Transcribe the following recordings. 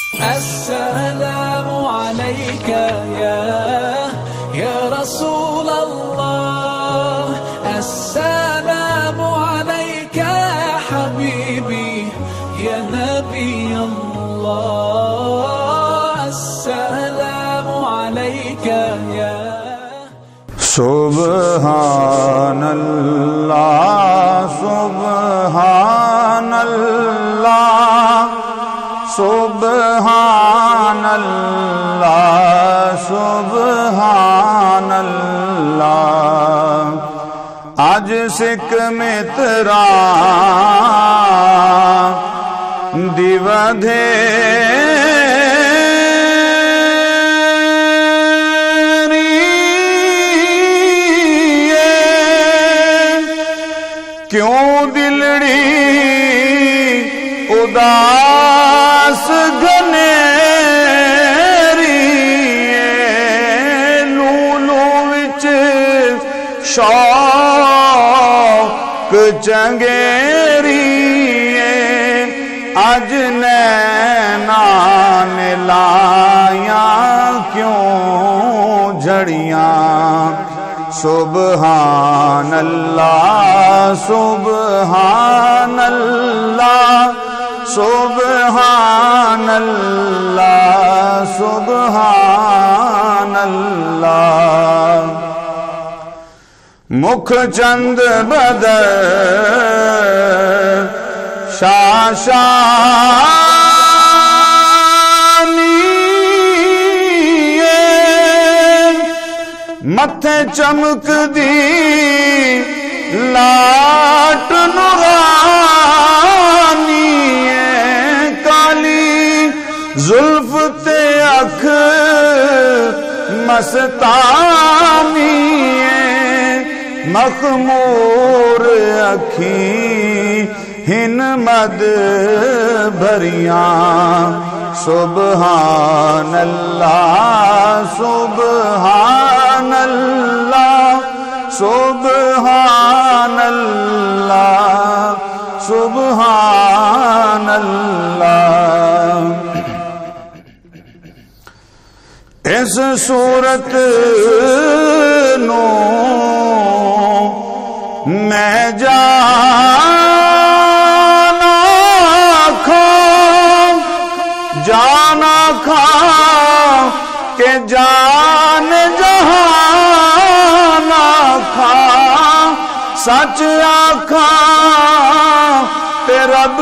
अस्सलामु अलैका या रसूल अल्लाह, अस्सलामु अलैका या हबीबी या नबी अल्लाह, अस्सलामु अलैका या। सुब्हानल्लाह सुब्हानल्लाह सुब्हानल्लाह सुब्हानल्लाह। आज सिख मित्रा दिवधे क्यों दिलड़ी उदास घनेरी, लूलू विच शौक चंगेरी, अज नैना ने लाया क्यों झड़ियां। सुब्हानल्लाह सुब्हानल्लाह सुब्हानल्लाह सुब्हानल्लाह। मुख चंद बदर मथे चमक दी लाट नूरानी, काली जुल्फ ते अख मस्तानी, मखमूर अखी हिन मद भरियां। सुब्हानल्लाह सुब्हानल्लाह सुब्हानल्लाह सुब्हानल्लाह। इस सूरत नू मैं जाना खा के जान जहाना खा, सच आखा ते रब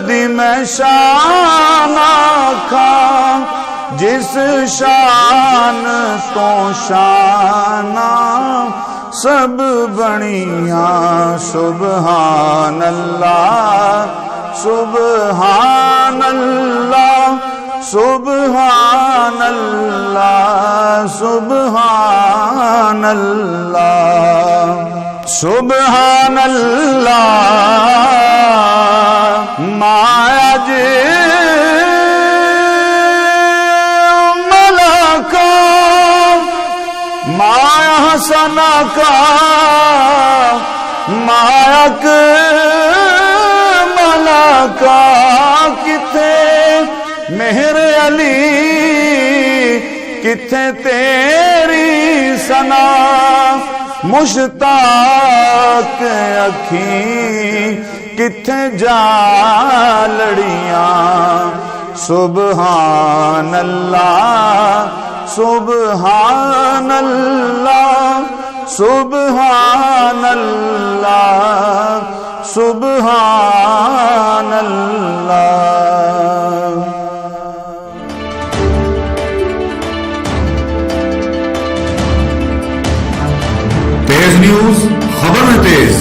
दी मैं शान आखा, जिस शान तो शाना सब बनिया। सुब्हानल्लाह सुब्हानल्लाह सुब्हानल्लाह सुब्हानल्लाह सुब्हानल्लाह। माया जे मलका माया हसना का मायक का किथे मेहर अली, किथे तेरी सना, मुश्ताक अखी किथे जालड़ियां। सुब्हानल्लाह सुब्हानल्लाह सुब्हानल्लाह सुब्हानल्लाह। तेज न्यूज, खबर में तेज।